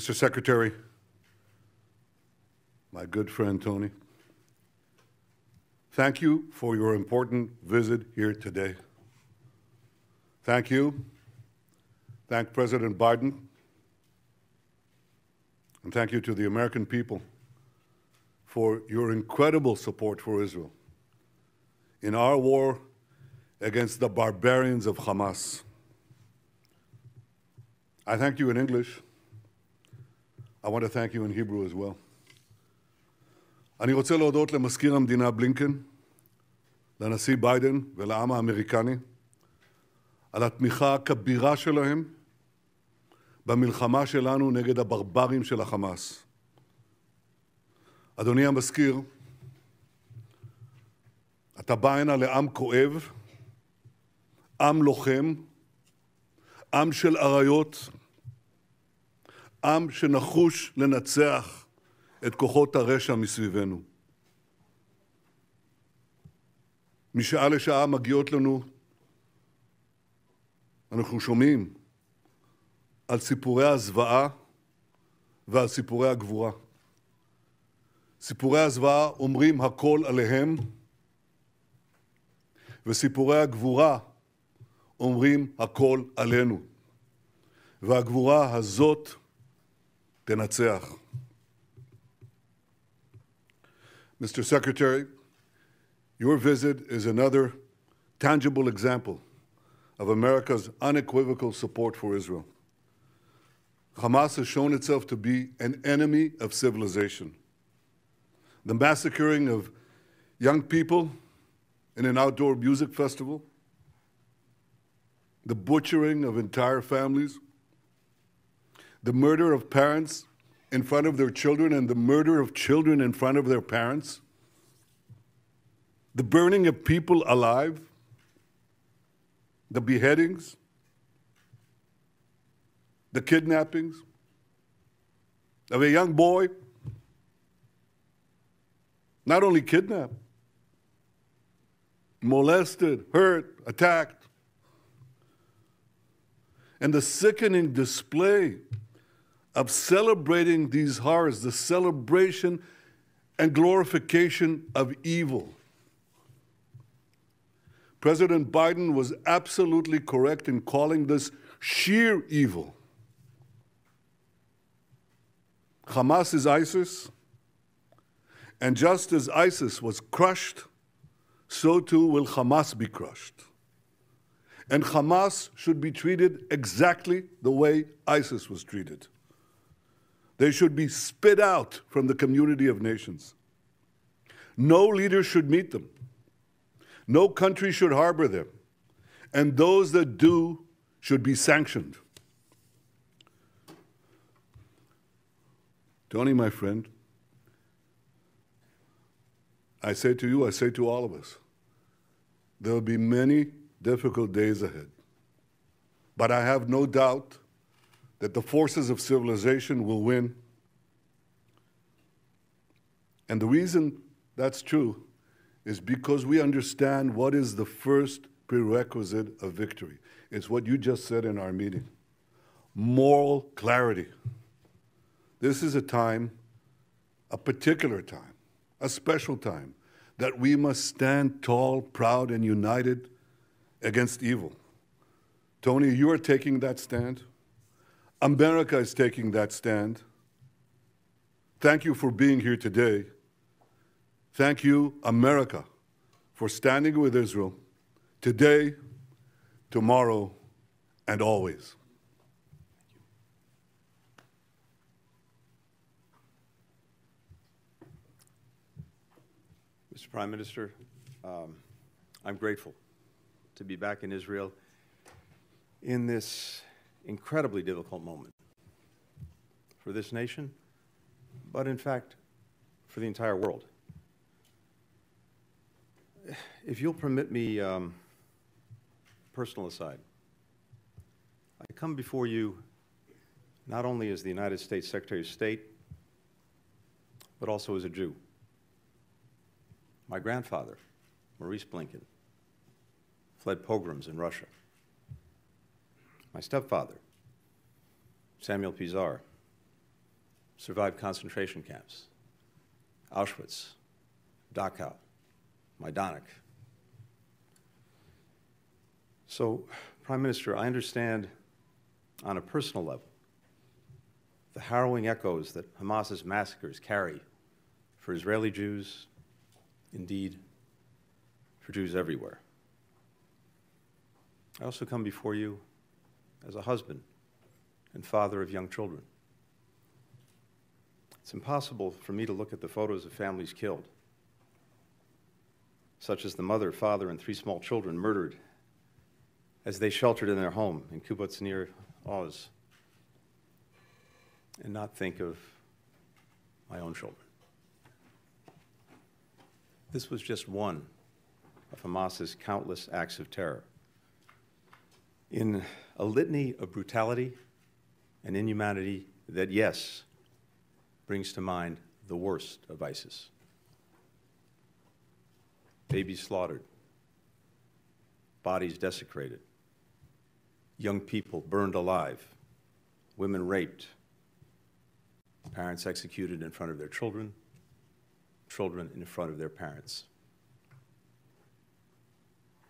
Mr. Secretary, my good friend Tony, thank you for your important visit here today. Thank you. Thank President Biden. And thank you to the American people for your incredible support for Israel in our war against the barbarians of Hamas. I thank you in English. I want to thank you in Hebrew as well. אני רוצה להודות למזכיר המדינה בלינקן, לנשיא ביידן ולעם האמריקני על התמיכה הכבירה שלהם במלחמה שלנו נגד הברברים של החמאס. אדוני המזכיר, אתה בא הנה לעם כואב, עם לוחם, עם של אריות, עם שנחוש לנצח את כוחות הרשע מסביבנו. משעה לשעה מגיעות לנו, אנחנו שומעים על סיפורי הזוועה ועל סיפורי הגבורה. סיפורי הזוועה אומרים הכל עליהם, וסיפורי הגבורה אומרים הכל עלינו. והגבורה הזאת תנצח. Mr. Secretary, your visit is another tangible example of America's unequivocal support for Israel. Hamas has shown itself to be an enemy of civilization. The massacring of young people in an outdoor music festival, the butchering of entire families, the murder of parents in front of their children and the murder of children in front of their parents, the burning of people alive, the beheadings, the kidnappings of a young boy, not only kidnapped, molested, hurt, attacked, and the sickening display of celebrating these horrors, the celebration and glorification of evil. President Biden was absolutely correct in calling this sheer evil. Hamas is ISIS, and just as ISIS was crushed, so too will Hamas be crushed. And Hamas should be treated exactly the way ISIS was treated. They should be spit out from the community of nations. No leader should meet them. No country should harbor them. And those that do should be sanctioned. Tony, my friend, I say to you, I say to all of us, there will be many difficult days ahead. But I have no doubt that the forces of civilization will win. And the reason that's true is because we understand what is the first prerequisite of victory. It's what you just said in our meeting. Moral clarity. This is a time, a particular time, a special time, that we must stand tall, proud, and united against evil. Tony, you are taking that stand. America is taking that stand. Thank you for being here today. Thank you, America, for standing with Israel today, tomorrow, and always. Mr. Prime Minister, I'm grateful to be back in Israel in this incredibly difficult moment for this nation, but in fact, for the entire world. If you'll permit me, personal aside, I come before you not only as the United States Secretary of State, but also as a Jew. My grandfather, Maurice Blinken, fled pogroms in Russia. My stepfather, Samuel Pizar, survived concentration camps, Auschwitz, Dachau, Majdanek. So, Prime Minister, I understand on a personal level the harrowing echoes that Hamas's massacres carry for Israeli Jews, indeed, for Jews everywhere. I also come before you as a husband and father of young children. It's impossible for me to look at the photos of families killed, such as the mother, father, and 3 small children murdered as they sheltered in their home in kibbutz near Oz, and not think of my own children. This was just one of Hamas's countless acts of terror. In a litany of brutality and inhumanity that, yes, brings to mind the worst of ISIS. Babies slaughtered, bodies desecrated, young people burned alive, women raped, parents executed in front of their children, children in front of their parents.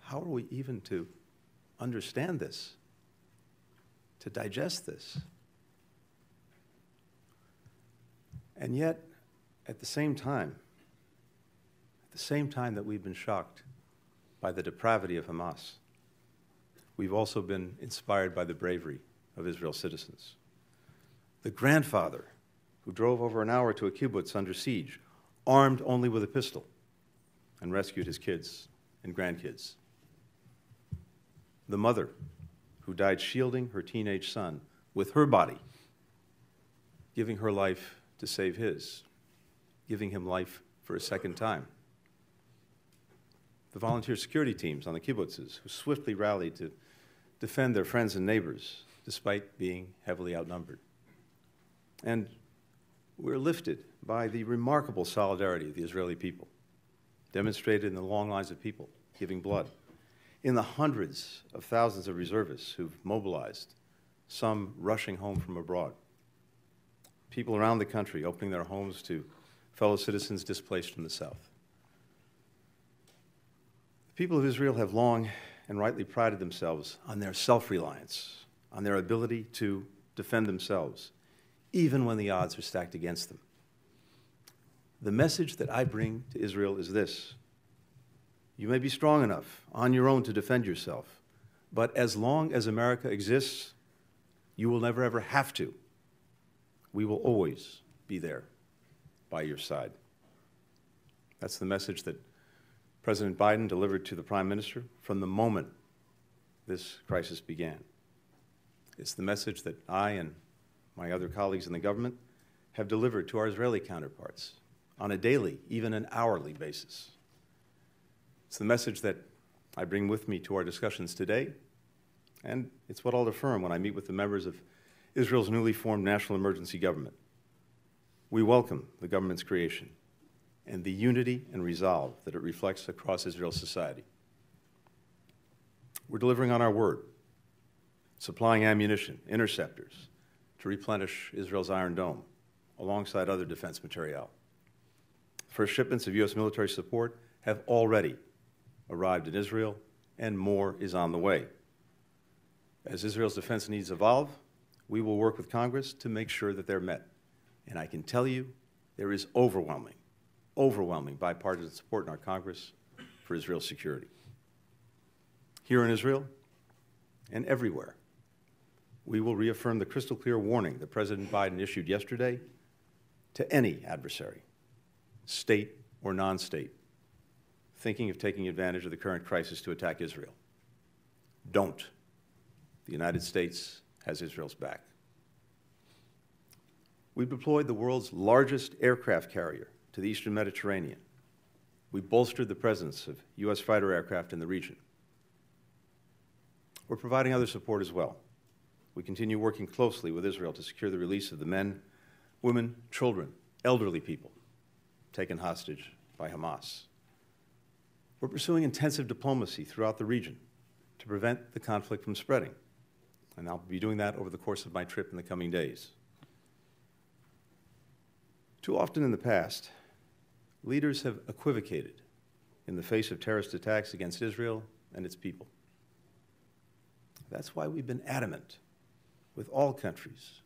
How are we even to understand this, to digest this? And yet, at the same time that we've been shocked by the depravity of Hamas, we've also been inspired by the bravery of Israel's citizens. The grandfather who drove over an hour to a kibbutz under siege, armed only with a pistol, and rescued his kids and grandkids. The mother who died shielding her teenage son with her body, giving her life to save his, giving him life for a second time. The volunteer security teams on the kibbutzes who swiftly rallied to defend their friends and neighbors despite being heavily outnumbered. And we're lifted by the remarkable solidarity of the Israeli people, demonstrated in the long lines of people giving blood, in the hundreds of thousands of reservists who've mobilized, some rushing home from abroad, people around the country opening their homes to fellow citizens displaced from the south. The people of Israel have long and rightly prided themselves on their self-reliance, on their ability to defend themselves, even when the odds are stacked against them. The message that I bring to Israel is this: you may be strong enough on your own to defend yourself, but as long as America exists, you will never ever have to. We will always be there by your side. That's the message that President Biden delivered to the Prime Minister from the moment this crisis began. It's the message that I and my other colleagues in the government have delivered to our Israeli counterparts on a daily, even an hourly basis. It's the message that I bring with me to our discussions today, and it's what I'll affirm when I meet with the members of Israel's newly formed national emergency government. We welcome the government's creation and the unity and resolve that it reflects across Israel's society. We're delivering on our word, supplying ammunition, interceptors, to replenish Israel's Iron Dome, alongside other defense materiel. First shipments of U.S. military support have already arrived in Israel, and more is on the way. As Israel's defense needs evolve, we will work with Congress to make sure that they're met. And I can tell you, there is overwhelming bipartisan support in our Congress for Israel's security. Here in Israel and everywhere, we will reaffirm the crystal clear warning that President Biden issued yesterday to any adversary, state or non-state, thinking of taking advantage of the current crisis to attack Israel. Don't. The United States has Israel's back. We've deployed the world's largest aircraft carrier to the Eastern Mediterranean. We bolstered the presence of U.S. fighter aircraft in the region. We're providing other support as well. We continue working closely with Israel to secure the release of the men, women, children, elderly people taken hostage by Hamas. We're pursuing intensive diplomacy throughout the region to prevent the conflict from spreading, and I'll be doing that over the course of my trip in the coming days. Too often in the past, leaders have equivocated in the face of terrorist attacks against Israel and its people. That's why we've been adamant with all countries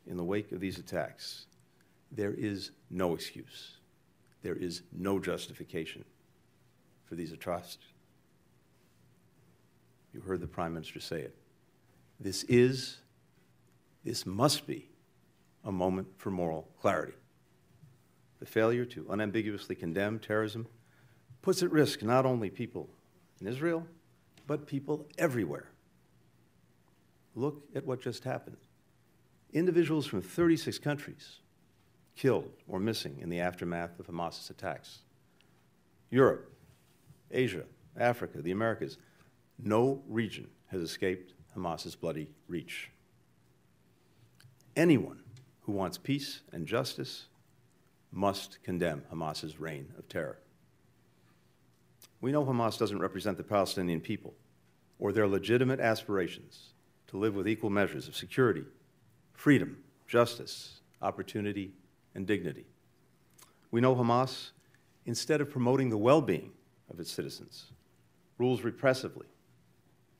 in the wake of these attacks. There is no excuse. There is no justification for these atrocities. You heard the Prime Minister say it. This must be a moment for moral clarity. The failure to unambiguously condemn terrorism puts at risk not only people in Israel, but people everywhere. Look at what just happened. Individuals from 36 countries killed or missing in the aftermath of Hamas's attacks. Europe, Asia, Africa, the Americas, no region has escaped Hamas's bloody reach. Anyone who wants peace and justice must condemn Hamas's reign of terror. We know Hamas doesn't represent the Palestinian people or their legitimate aspirations to live with equal measures of security, freedom, justice, opportunity, and dignity. We know Hamas, instead of promoting the well-being of its citizens, rules repressively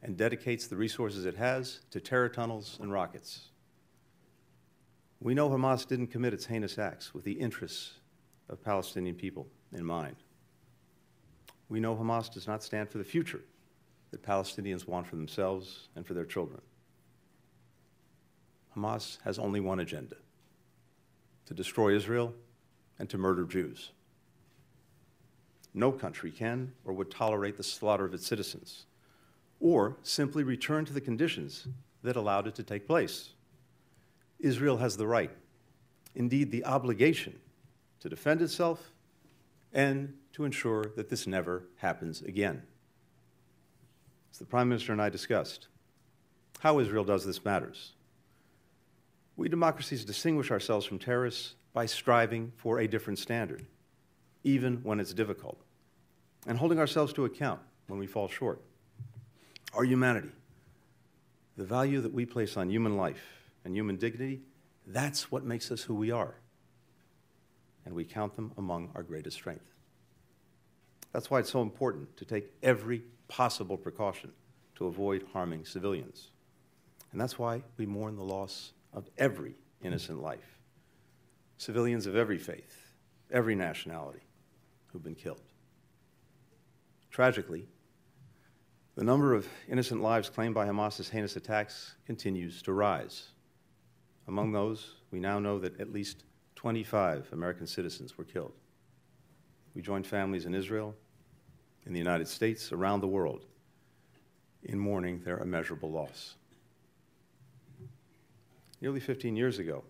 and dedicates the resources it has to terror tunnels and rockets. We know Hamas didn't commit its heinous acts with the interests of Palestinian people in mind. We know Hamas does not stand for the future that Palestinians want for themselves and for their children. Hamas has only one agenda: to destroy Israel and to murder Jews. No country can or would tolerate the slaughter of its citizens, or simply return to the conditions that allowed it to take place. Israel has the right, indeed the obligation, to defend itself and to ensure that this never happens again. As the Prime Minister and I discussed, how Israel does this matters. We democracies distinguish ourselves from terrorists by striving for a different standard, even when it's difficult, and holding ourselves to account when we fall short. Our humanity, the value that we place on human life and human dignity, that's what makes us who we are. And we count them among our greatest strength. That's why it's so important to take every possible precaution to avoid harming civilians. And that's why we mourn the loss of every innocent life. Civilians of every faith, every nationality who've been killed. Tragically, the number of innocent lives claimed by Hamas's heinous attacks continues to rise. Among those, we now know that at least 25 American citizens were killed. We joined families in Israel, in the United States, around the world, in mourning their immeasurable loss. Nearly 15 years ago,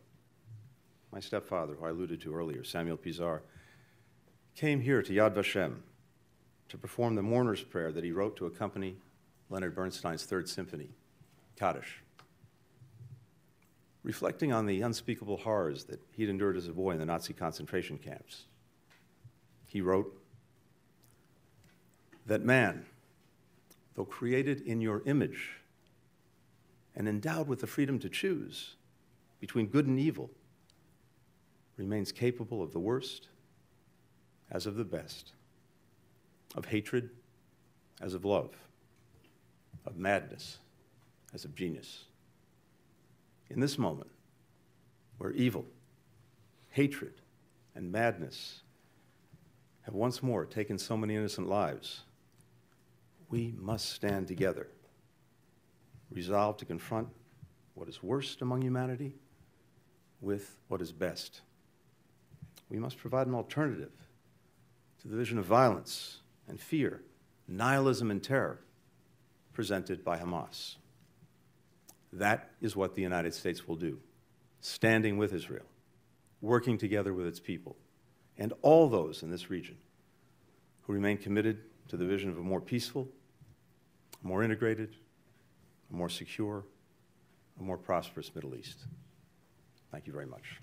my stepfather, who I alluded to earlier, Samuel Pizar, came here to Yad Vashem to perform the mourner's prayer that he wrote to accompany Leonard Bernstein's Third Symphony, Kaddish. Reflecting on the unspeakable horrors that he'd endured as a boy in the Nazi concentration camps, he wrote that man, though created in your image and endowed with the freedom to choose between good and evil, remains capable of the worst as of the best, of hatred as of love, of madness as of genius. In this moment, where evil, hatred, and madness have once more taken so many innocent lives, we must stand together, resolved to confront what is worst among humanity with what is best. We must provide an alternative to the vision of violence and fear, nihilism and terror presented by Hamas. That is what the United States will do, standing with Israel, working together with its people, and all those in this region who remain committed to the vision of a more peaceful, a more integrated, a more secure, a more prosperous Middle East. Thank you very much.